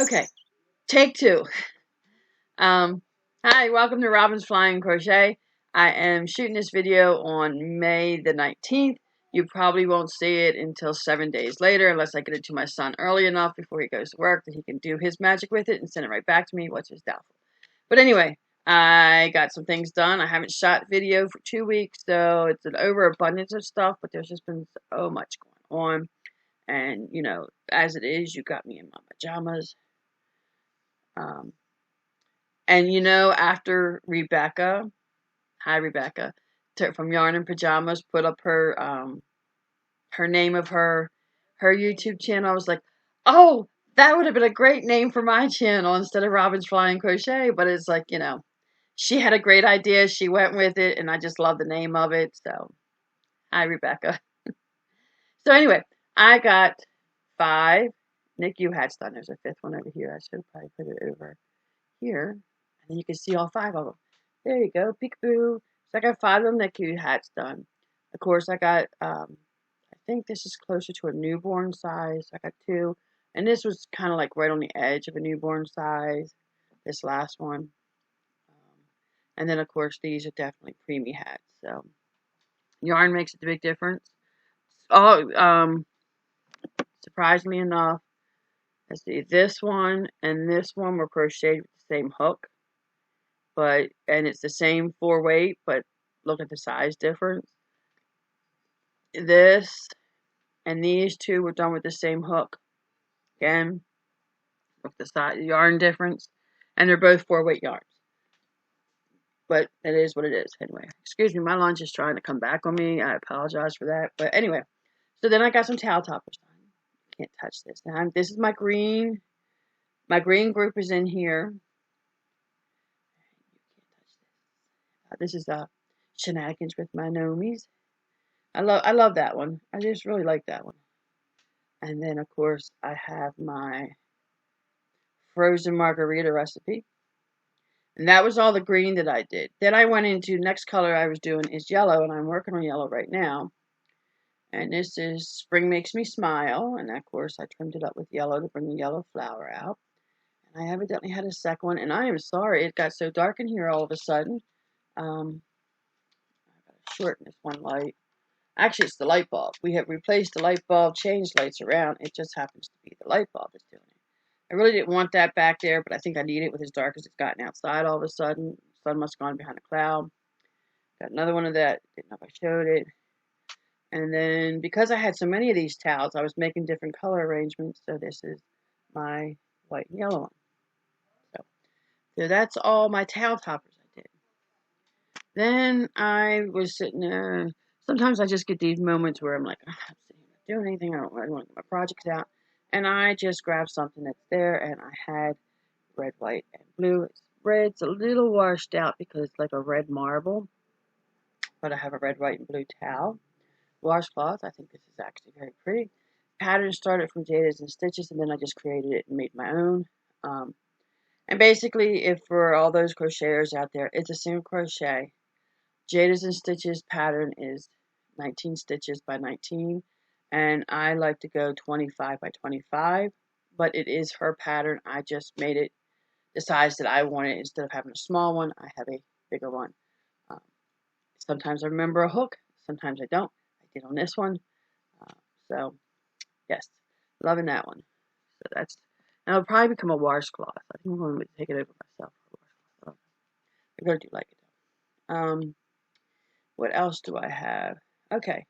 Okay, take two. Hi, welcome to Robinflying Crochet. I am shooting this video on May the 19th. You probably won't see it until 7 days later, unless I get it to my son early enough before he goes to work that he can do his magic with it and send it right back to me, which is doubtful. But anyway, I got some things done. I haven't shot video for 2 weeks, so it's an overabundance of stuff, but there's just been so much going on. And, you know, as it is, you got me in my pajamas. And you know, after Rebecca, hi Rebecca, from Yarn and Pajamas, put up her her name of her YouTube channel, I was like, oh, that would have been a great name for my channel instead of Robinflying Crochet. But it's like, you know, she had a great idea, she went with it, and I just love the name of it. So, hi Rebecca. So anyway, I got 5 NICU hats done. There's a 5th one over here. I should probably put it over here. And you can see all 5 of them. There you go, peekaboo. So I got 5 of them NICU hats done. Of course, I got, I think this is closer to a newborn size. I got 2. And this was kind of like right on the edge of a newborn size, this last one. And then, of course, these are definitely preemie hats. So, yarn makes a big difference. Oh, surprisingly enough, let's see, this one and this one were crocheted with the same hook. And it's the same 4 weight, but look at the size difference. This and these 2 were done with the same hook. Again, look at the yarn difference. And they're both 4 weight yarns. But it is what it is. Anyway, excuse me, my lunch is trying to come back on me. I apologize for that. But anyway, so then I got some towel toppers done. Can't touch this. Now, this is my green. My green group is in here. This is Shenanigans with My Nomies. I love that one. I just really like that one. And then, of course, I have my frozen margarita recipe. And that was all the green that I did. Then I went into, next color I was doing is yellow, and I'm working on yellow right now. And this is Spring Makes Me Smile. And, of course, I trimmed it up with yellow to bring the yellow flower out. And I evidently had a second one. And I am sorry, it got so dark in here all of a sudden. I gotta shorten this one light. Actually, it's the light bulb. We have replaced the light bulb, changed lights around. It just happens to be the light bulb that's doing it. I really didn't want that back there, but I think I need it with as dark as it's gotten outside all of a sudden. The sun must have gone behind a cloud. Got another one of that. Didn't know if I showed it. And then, because I had so many of these towels, I was making different color arrangements. So this is my white and yellow one. So that's all my towel toppers I did. Then I was sitting there. Sometimes I just get these moments where I'm like, oh, I'm sitting here not doing anything. I don't really want to get my projects out. And I just grabbed something that's there, and I had red, white, and blue. Red's a little washed out because it's like a red marble. But I have a red, white, and blue towel. Washcloth. I think this is actually very pretty. Pattern started from Jayda Institches, and then I just created it and made my own. And basically, if for all those crocheters out there, it's a single crochet. Jayda Institches pattern is 19 stitches by 19, and I like to go 25 by 25, but it is her pattern. I just made it the size that I wanted. Instead of having a small one, I have a bigger one. Sometimes I remember a hook, sometimes I don't. I did on this one. So, yes, loving that one. So that's, and it'll probably become a washcloth. I think I'm going to take it over myself. I really do like it. What else do I have? Okay,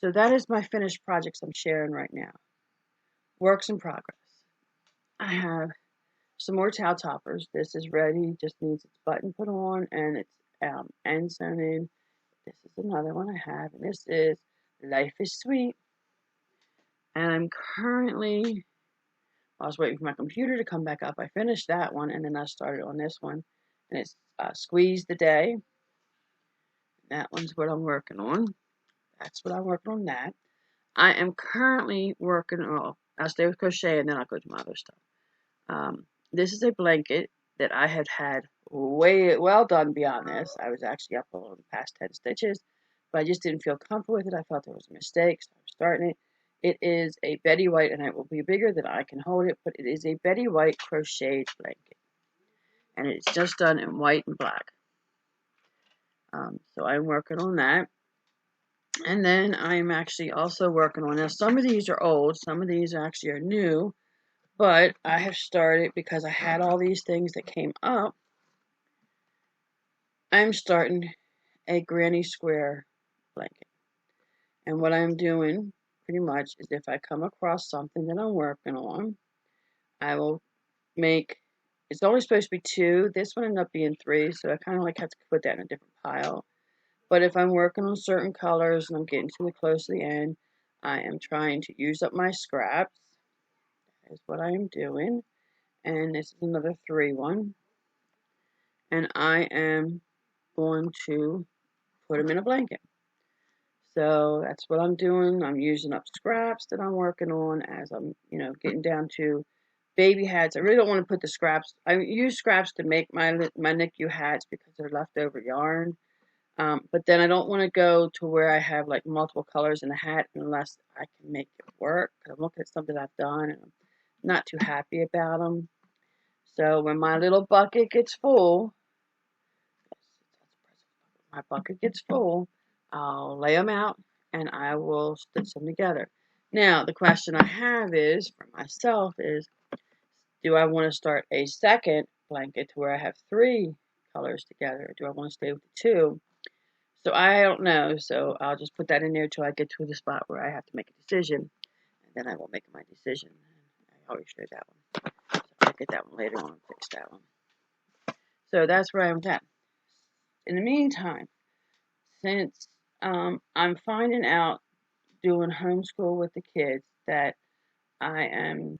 so that is my finished projects I'm sharing right now. Works in progress. I have some more towel toppers. This is ready, just needs its button put on, and it's end sewn in. This is another one I have, and this is Life is Sweet. And I'm currently, I was waiting for my computer to come back up. I finished that one, and then I started on this one, and it's Squeeze the Day. That one's what I'm working on. That's what I'm working on that. I am currently working on, I'll stay with crochet and then I'll go to my other stuff. This is a blanket that I had way well done beyond this. I was actually up on past 10 stitches, but I just didn't feel comfortable with it. I felt there was a mistake, so I'm starting it. It is a Betty White, and it will be bigger than I can hold it, but it is a Betty White crocheted blanket. And it's just done in white and black. So I'm working on that. And then I'm actually also working on, now some of these are old, some of these actually are new, but I have started, because I had all these things that came up, I'm starting a granny square blanket. And what I'm doing pretty much is, if I come across something that I'm working on, I will make, it's only supposed to be 2. This one ended up being 3, so I kind of like have to put that in a different pile. But if I'm working on certain colors and I'm getting too close to the end, I am trying to use up my scraps. That is what I am doing. And this is another 3 one. And I am going to put them in a blanket. So that's what I'm doing. I'm using up scraps that I'm working on as I'm, getting down to baby hats. I really don't want to put the scraps. I use scraps to make my NICU hats because they're leftover yarn. But then I don't want to go to where I have like multiple colors in a hat unless I can make it work. Because I'm looking at something I've done and I'm not too happy about them. So when my little bucket gets full, I'll lay them out and I will stitch them together. Now, the question I have is, for myself, is do I want to start a second blanket to where I have 3 colors together? Or do I want to stay with the 2? So I don't know. So I'll just put that in there till I get to the spot where I have to make a decision. And then I will make my decision. I always show that one. So I'll get that one later on and fix that one. So that's where I'm at. In the meantime, since I'm finding out doing homeschool with the kids that I am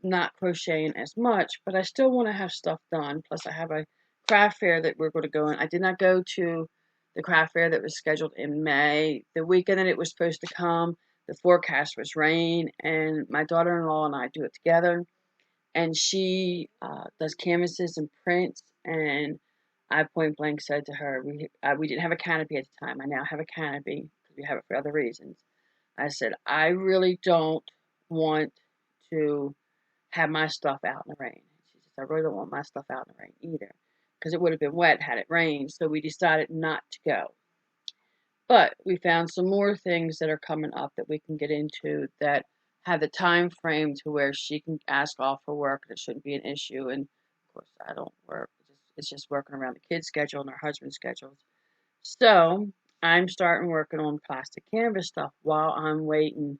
not crocheting as much, but I still want to have stuff done. Plus, I have a craft fair that we're going to go in. I did not go to the craft fair that was scheduled in May. The weekend that it was supposed to come, the forecast was rain, and my daughter-in-law and I do it together. And she does canvases and prints, and I point blank said to her, we didn't have a canopy at the time. I now have a canopy because we have it for other reasons. I said, I really don't want to have my stuff out in the rain. She says, I really don't want my stuff out in the rain either, because it would have been wet had it rained. So we decided not to go. But we found some more things that are coming up that we can get into that have the time frame to where she can ask off for work. That shouldn't be an issue. And of course, I don't work. It's just working around the kids' schedule and her husband's schedules. So I'm starting working on plastic canvas stuff while I'm waiting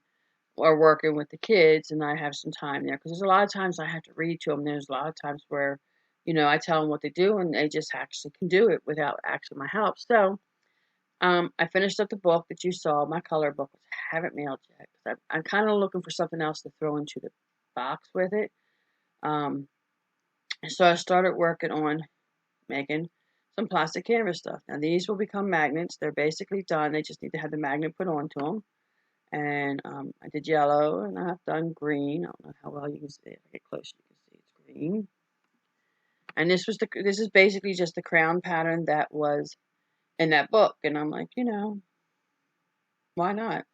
or working with the kids, and I have some time there, because there's a lot of times I have to read to them. There's a lot of times where, I tell them what to do, and they just actually can do it without actually my help. So I finished up the book that you saw, my color book, which I haven't mailed yet, because I'm kind of looking for something else to throw into the box with it. So I started working on making some plastic canvas stuff. Now these will become magnets. They're basically done. They just need to have the magnet put onto them. And I did yellow, and I've done green. I don't know how well you can see it. If I get close, you can see it's green. And this is basically just the crown pattern that was in that book. And I'm like, why not?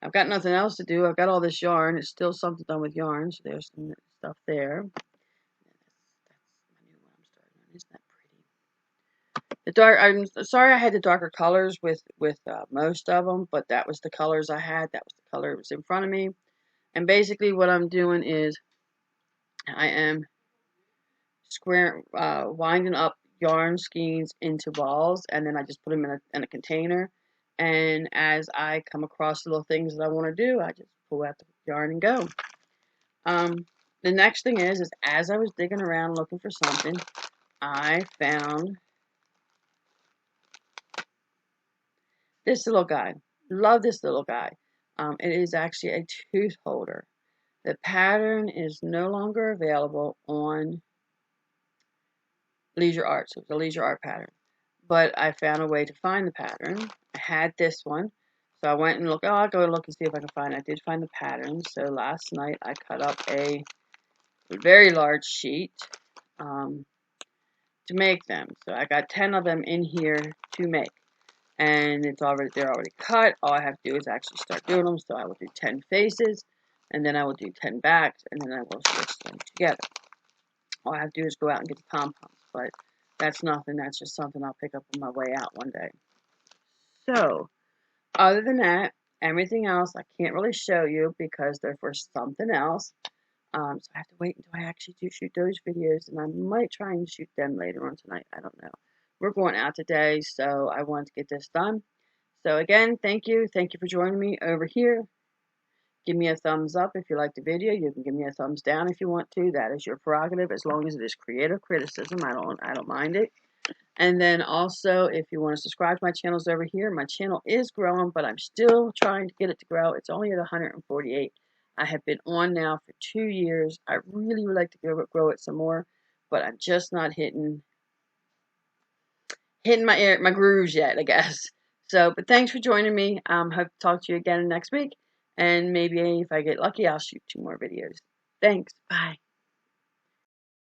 I've got nothing else to do. I've got all this yarn. It's still something done with yarn, so there's some stuff there. That's my new one I'm starting on. Isn't that pretty? I'm sorry I had the darker colors with most of them, but that was the colors I had. That was the color that was in front of me. And basically what I'm doing is I am winding up yarn skeins into balls, and then I just put them in a container. And as I come across little things that I want to do, I just pull out the yarn and go. The next thing is as I was digging around looking for something, I found this little guy. Love this little guy. It is actually a tooth holder. The pattern is no longer available on Leisure Arts. It was a Leisure Art pattern. But I found a way to find the pattern. I had this one. So I went and looked. I'll go look and see if I can find it. I did find the pattern. So last night I cut up a very large sheet to make them. So I got 10 of them in here to make. and they're already cut. All I have to do is actually start doing them. So I will do 10 faces, and then I will do 10 backs, and then I will stitch them together. All I have to do is go out and get the pom-poms, but that's nothing. That's just something I'll pick up on my way out one day. So, other than that, everything else I can't really show you because they're for something else. So I have to wait until I actually do shoot those videos, and I might try and shoot them later on tonight. I don't know. We're going out today, so I wanted to get this done. So again, thank you. Thank you for joining me over here. Give me a thumbs up if you like the video. You can give me a thumbs down if you want to. That is your prerogative, as long as it is creative criticism. I don't mind it. And then also, if you want to subscribe to my channels over here, my channel is growing, but I'm still trying to get it to grow. It's only at 148. I have been on now for 2 years. I really would like to grow it some more, but I'm just not hitting my grooves yet, I guess. So, but thanks for joining me. Hope to talk to you again next week. And maybe if I get lucky, I'll shoot 2 more videos. Thanks. Bye.